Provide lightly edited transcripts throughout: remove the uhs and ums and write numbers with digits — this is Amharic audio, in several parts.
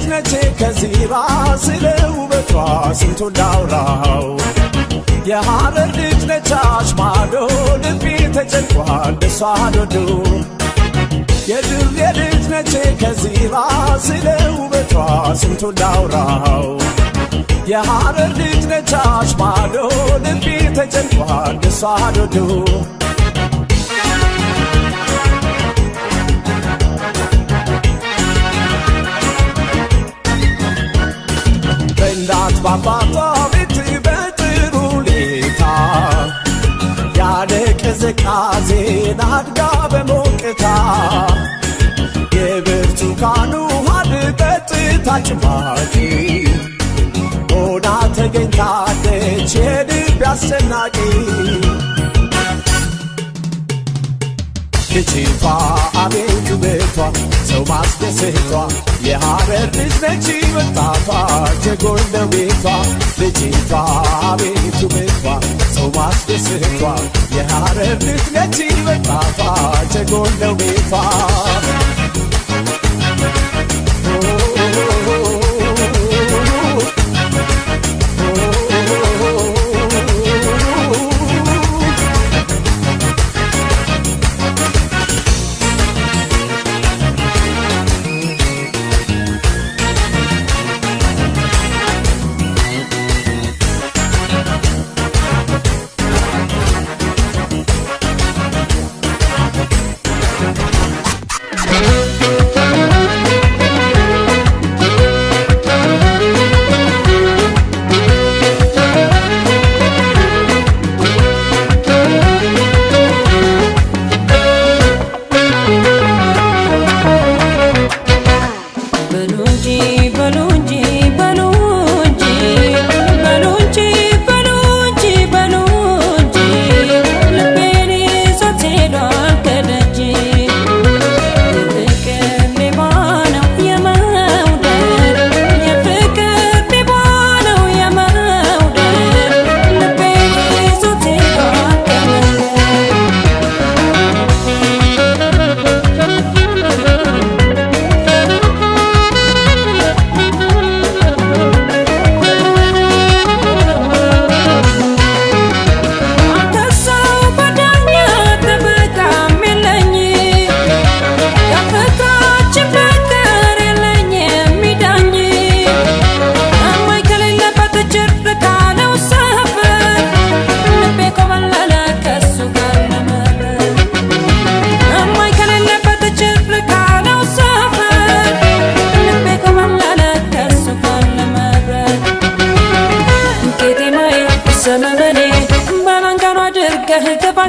ነች ከዚራ ስለ ውበቷ ስንቱን ላውራው የሐረር ልጅ ነች አሽማዶ ልቤ ተጨንቋል እሷ ዶዶ የድሬ ልጅ ነች ከዚራ ስለ ውበቷ ስንቱን ላውራው የሐረር ልጅ ነች አሽማዶ ልቤ ተጨንቋል እሷ ዶዶ በእናት ባባቷ ቤት በጥሩ ሁኔታ ያለ ቅዝቃዜን አድጋ በሞቅታ የብርቱካኑ ውሃን ጠጥታ ጭማቂ ሆና ተገኝታለች የልብ አስጨናቂ ልጅቷ አቤት ውበቷ ሰው ማስደሰቷ የሐረር ልጅ ነች ወጣቷ ጀጎል ነው ቤቷ ልጅቷ አቤት ውበቷ ሰው ማስደሰቷ የሐረር ልጅ ነች ወጣቷ ጀጎል ነው ቤቷ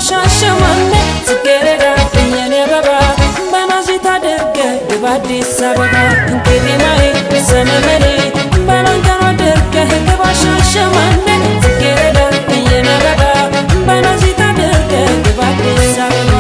ሻሸመኔ ጽጌረዳ የኔ አበባ በናዝሬት አድርገህ ግባ አዲስ አበባ እንቄጤማዬ ሰመመኔ በናንተን አድርገህ ግባ ሻሸመኔ ጽጌረዳ የኔ አበባ በናዝሬት አድርገህ ግባ አዲስ አበባ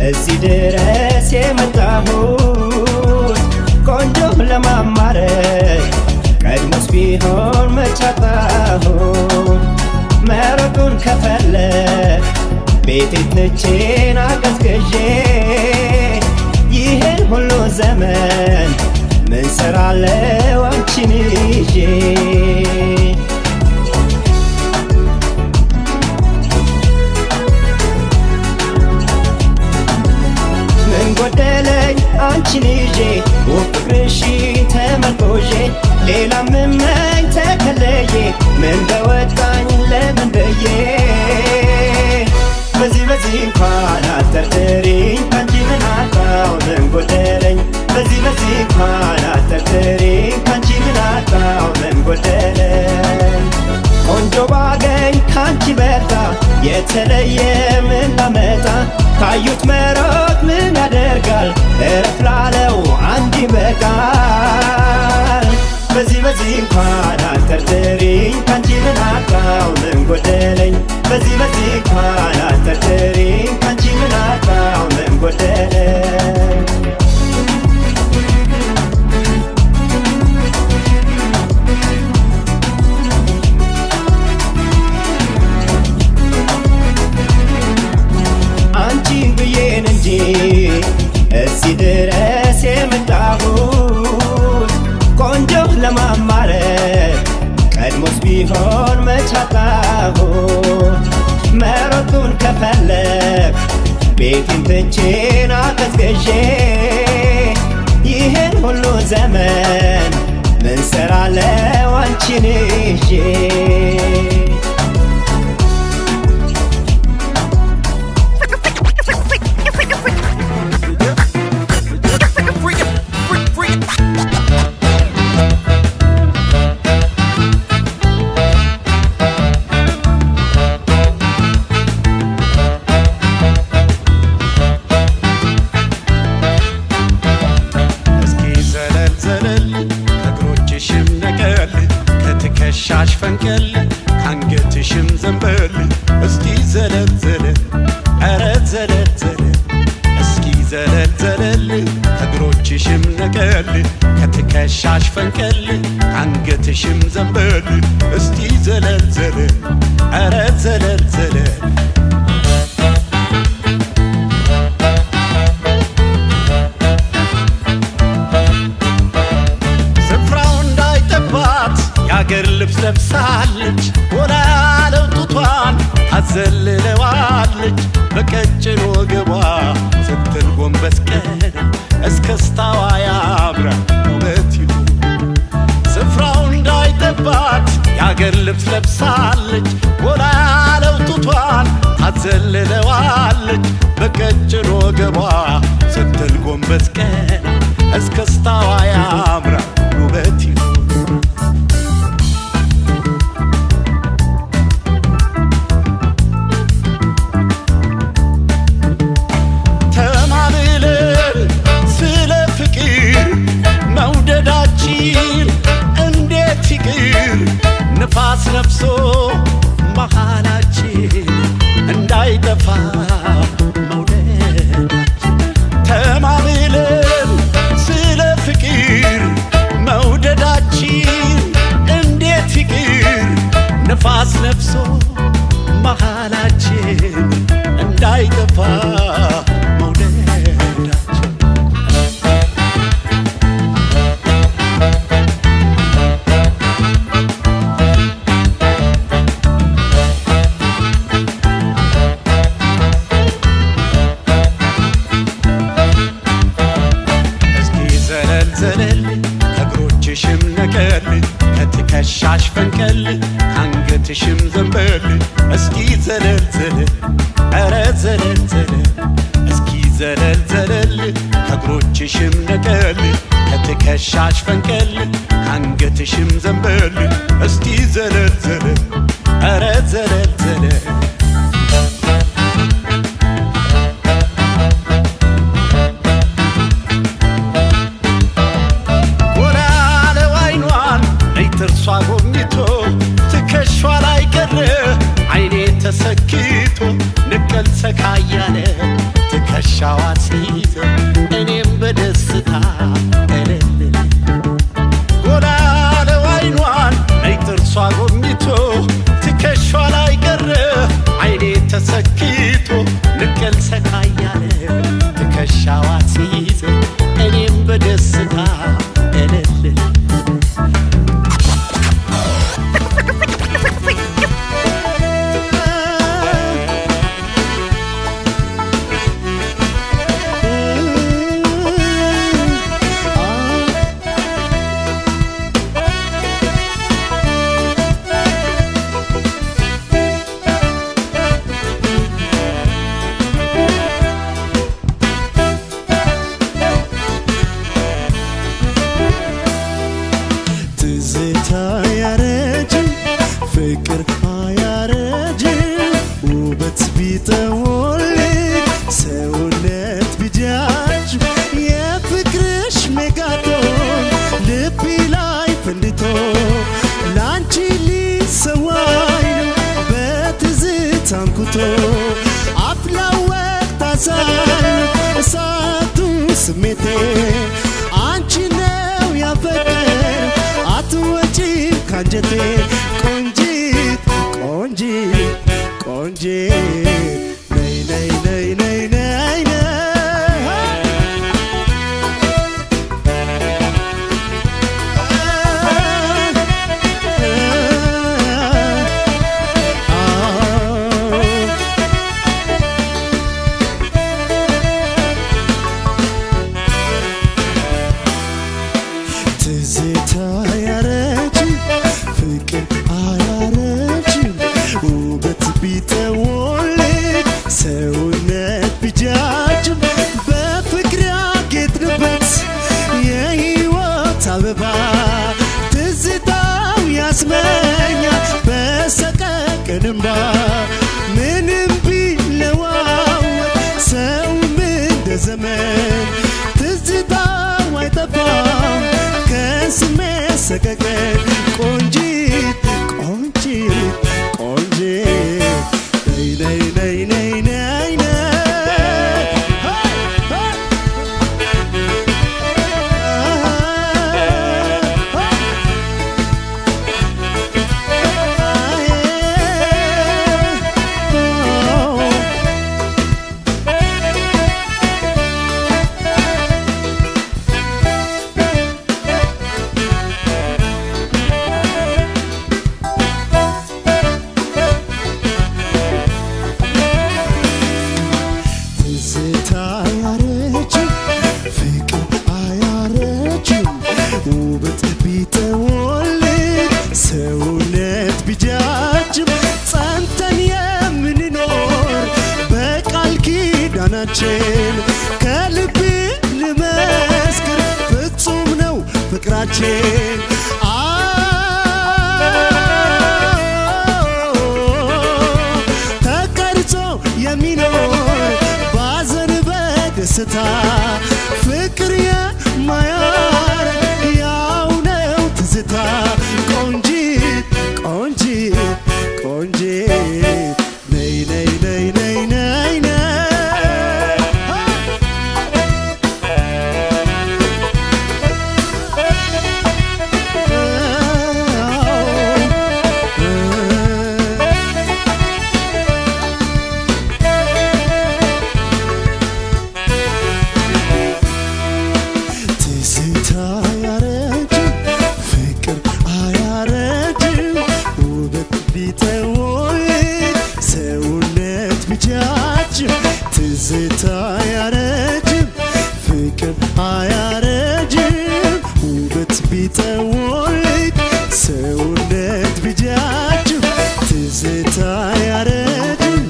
እዚህ ድረስ የመጣሁት ቆንጆ ለማማረክ ቀድሞስ ቢሆን መቻጣሁት መረጡን ከፈለክ ቤቴት ነቼን አቀዝቅዤ ይህን ሁሉ ዘመን ምን ሰራለው አንቺን ይዤ ጎደለኝ አንቺን ይዤ ወፍቅርሽ ተመርኮዤ ሌላ ምመኝ ተከለዬ ምን በወጣኝ ለምን ብዬ በዚህ እንኳን አትጠርጥሪኝ ካንቺ ምን አጣው ምን ጎደለኝ በዚህ እንኳን አትጠርጥሪኝ ካንቺ ምን አጣው ምን ጎደለኝ ቆንጆ የተለየ ምን ላመጣ ካዩት መሮጥ ምን ያደርጋል እረፍ ላለው አንድ ይበቃል በዚህ እንኳን አትጠርጥሪኝ ካንቺ ምን አጣው ምን ጎደለኝ በዚህ እንኳን አትጠርጥሪኝ ካንቺ ምን አጣው ምን ጎደለኝ አንቺን ብዬን እንጂ እዚህ ድረስ የመጣሁት ቆንጆ ለማማረር ቀድሞስ ቢሆን መቻጣሁት መሮጡን ከፈለግ ቤቴን ትቼን አቀዝቅዤ ይህን ሁሉ ዘመን ምን ሰራለው አንቺን ይዤ ሻሽ ፈንቀል ካንገትሽም ዘንበል እስኪ ዘለል ዘለል አረ ዘለል ዘለል እስኪ ዘለል ዘለል ከእግሮችሽም ነቀል ከትከሻሽ ፈንቀል ካንገትሽም ዘንበል እስኪ ዘለል ዘለል አረ ዘለል ዘለል የአገር ልብስ ለብሳለች ወላ ያለው ጡቷን አዘልለዋለች በቀጭን ወገቧ ስትል ጎንበስ ቀና እስከስታዋ ያምራል ውበት ይሉ ስፍራው እንዳይጠባት የአገር ልብስ ለብሳለች ወላ ያለው ጡቷን አዘልለዋለች በቀጭን ወገቧ ስትል ጎንበስ ቀና እስከስታዋ ያምራል ውበት ይሉ ንፋስ ነፍሶ መሃላችን እንዳይጠፋ መውደዳችን ተማምለን ስለ ፍቅር መውደዳችን እንዴት ይቅር ንፋስ ነፍሶ መሃላችን እንዳይጠፋ ከእግሮችሽም ነቀል ከትከሻሽ ፈንቀል አንገትሽም ዘንበል እስኪ ዘለል ዘለል አረ ዘለል ዘለል እስኪ ዘለል ዘለል ከእግሮችሽም ነቀል ከትከሻሽ ፈንቀል አንገትሽም ዘንበል እስኪ ዘለል ዘለል አረ ዘለል ዘለል ጥርሷ ጎብኝቶ ትከሿ ላይ ቀረ አይኔ ተሰክቶ ንቀል ሰካያለ ትከሻዋ ሲይዘ እኔም በደስታ እልል ጎላ ያለው አይኗን ጥርሷ ጎብኝቶ ትከሿ ላይ ቀረ አይኔ ተሰክቶ ንቀል ሰካያለ ትከሻዋ ሲይዘ እኔም በደስታ እልል ፍቅር አያረጅም ውበት ቢጠወልግ ሰውነት ቢጃጅ የፍቅርሽ ሜጋቶን ልቤ ላይ ፈንድቶ ላንቺ ሊሰዋኝ ነው በትዝታ አንኩቶ አፍላ ወቅት አሳልፍ እሳቱ ስሜቴ አንቺ ነው ያፈቀር አትወጪም ካንጀቴ ቆንጂት ቆንጂት ቆንጂት ነይ ነይ ነይ ነይ ነይ ትዝታ ያረጅም ፍቅር አያረጅም ውበት ቢጠወልግ ሰውነት ቢጃጅም በፍቅር ያጌጥንበት የሕይወት አበባ ትዝታው ያስመኛል በሰቀቀን እንባ ምንም ቢለዋወጥ ሰውም እንደ ዘመን ትዝታው አይጠፋም ከስሜት ሰቀቀን ቆንጂት ቆንጂት ቆንጂት ነይ ነይ ነይ ነይ ነይ ትዝታ አያረጅም ፍቅር አያረጅም ውበት ቢጠወልግ ሰውነት ቢጃጅም ጸንተን የምንኖር በቃል ኪዳናችን ከልብ ልመስክር ፍጹም ነው ፍቅራችን ተቀርጾ የሚኖር ባዘን በደስታ ፍቅር የማያረግ ያው ነው ትዝታ ቆንጂት ቆንጂት ቆንጂት ነይ ነይ ነይ ነይ ነይ ትዝታ አያረጅም ፍቅር አያረጅም ውበት ቢጠወልግ ሰውነት ቢጃጅም ትዝታ አያረጅም ፍቅር አያረጅም ውበት ቢጠወልግ ሰውነት ቢጃጅም ትዝታ አያረጅም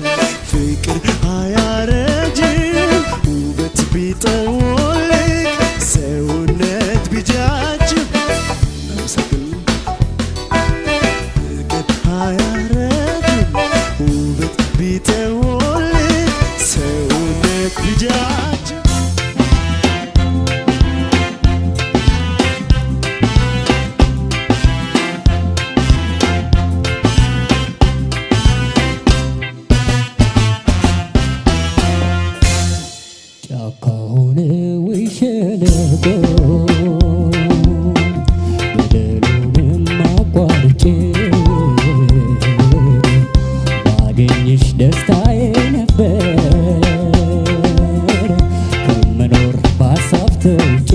ፍቅር አያረጅም ውበት ቢጠወልግ ሰውነት ቢጃጅም ፍቅር አያረጅም ውበት ቢጠወልግ ሰውነት ቢጃጅም ጫካውን ውሸለቆ በደሉንም አቋርጬ ባገኝሽ ደስታዬ ነበር ከመኖር በሀሳብ ተውጬ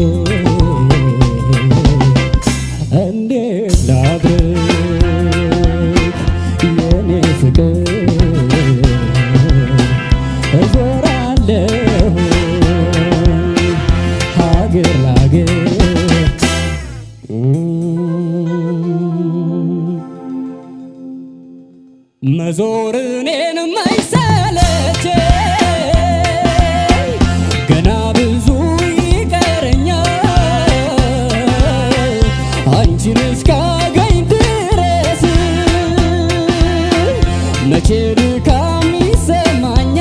እንዴት ላድርግ የኔ ፍቅር እዞራለሁ ሀገር ላገር መዞር እኔን ማይሰለቸኝ ገና ብዙ ይቀረኛል አንቺን እስካገኝ ድረስ መቼ ድካም ይሰማኛል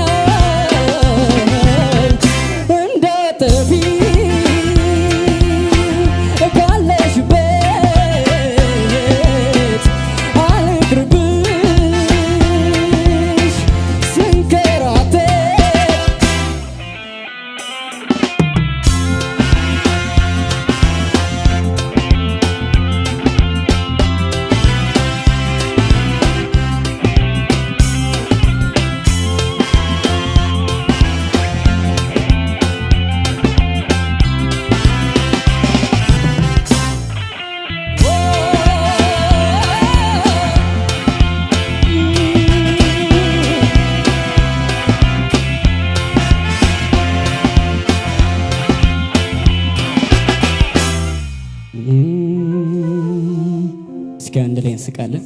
አንድ ላይ እንስቃለን።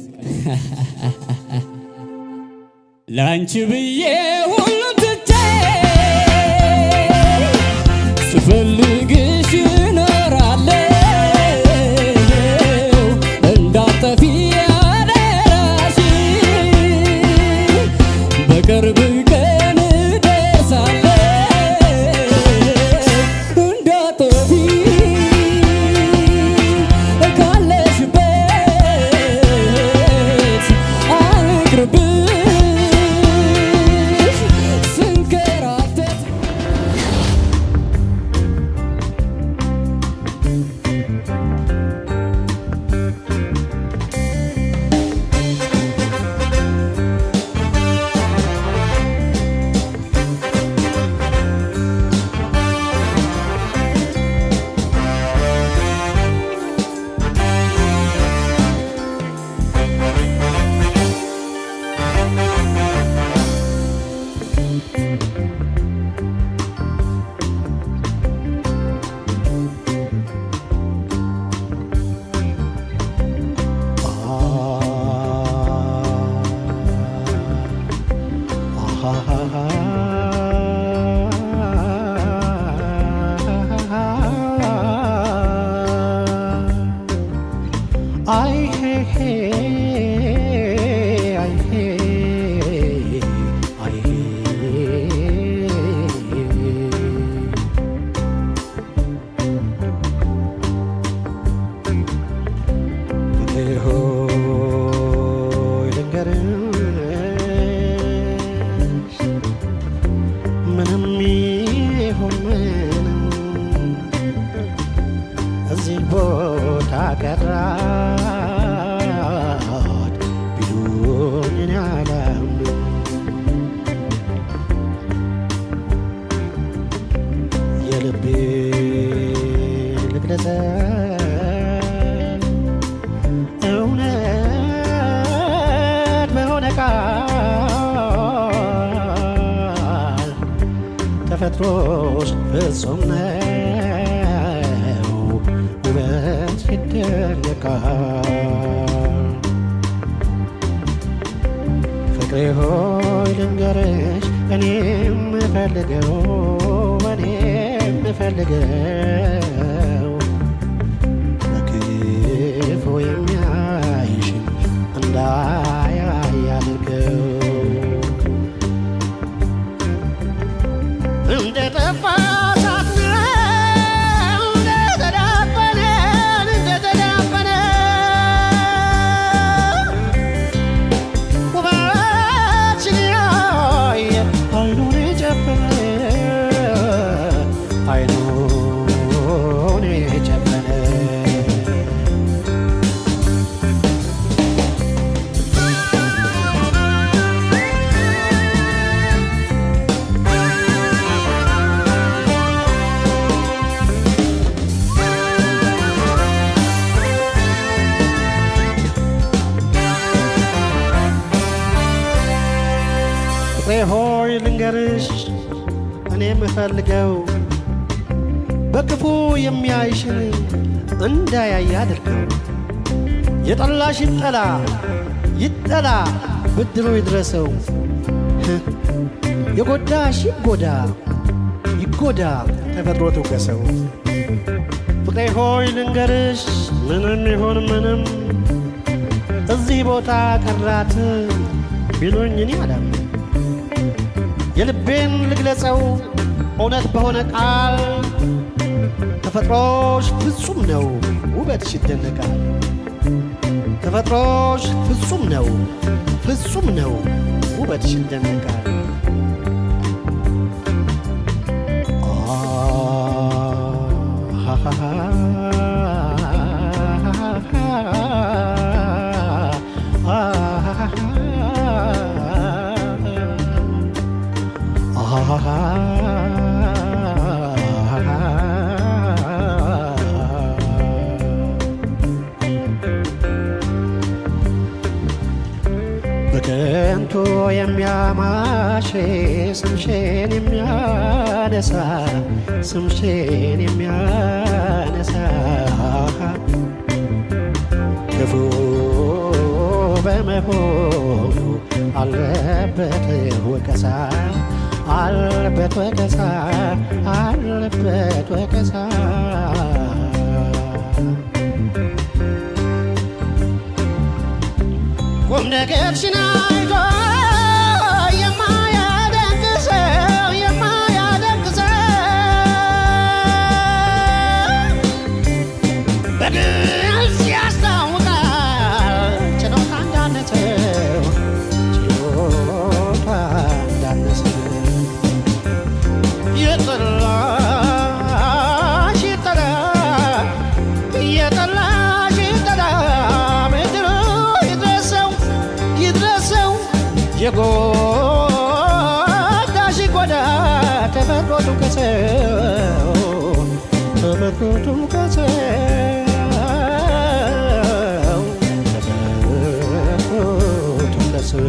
ላንቺ ብዬ ሁሉን ትቼ ስፈልግሽ እኖራለሁ እንዳጠፊ አደራሽ በቅርብ ቀን እደርሳለሁ እንዳጠፊ ካለሽበት አልቅርብሽ ስንከራተት Ay, hey, hey, ay, hey, ay, hey. Hoy ልንገርሽ ምንም ይሁን ምንም እዚህ ቦታ ቀራት ቢሉኝ እኔ አላምንም። የልቤን ልግለጸው እውነት በሆነ ቃል ተፈጥሮሽ ፍጹም ነው ውበት ይደነቃል። ፍቅሬ ሆይ ልንገርሽ እኔ የምፈልገው በክፉ የሚያይሽን እንዳያይ አድርገው እንደ ጠፋ እሳት ነው እንደተዳፈነ ውበትሽን ያየ አይኑን የጨፈነ ፍቅሬ ሆይ ልንገርሽ እኔ የምፈልገው በክፉ የሚያይሽን እንዳያይ አድርገው። የጠላሽ ይጠላ ብድሩ ይድረሰው። የጎዳሽ ይጎዳ ተፈጥሮ ትውቀሰው። ፍቅሬ ሆይ ልንገርሽ ምንም ይሁን ምንም እዚህ ቦታ ቀራት ቢሉኝ እኔ አላምንም። የልቤን ልግለጸው እውነት በሆነ ቃል ተፈጥሮሽ ፍጹም ነው ውበትሽ ይደነቃል። ተፈጥሮሽ ፍጹም ነው ውበትሽ ይደነቃል። በከንቱ የሚያማሽ ስምሽን የሚያነሳ ክፉ መሆኑ አለበት ወቀሳ አለበት ወቀሳ አለበት ወቀሳ ቁም ነገርሽን አይቶ የማያደንቅ ሰው የማያደንቅ ሰው በግልጽ ያስታውቃል ችሎታ እንዳነሰው ችሎታ እንዳነሰው የጠላሽ ይጠላ የጠላሽ ይጠላ ምድሩ ይድረሰው ይድረሰው የጎዳሽ ጎዳ ተፈጥሮ ትውቀሰው ተፈጥሮ ትውቀሰው ተፈጥሮ ትውቀሰው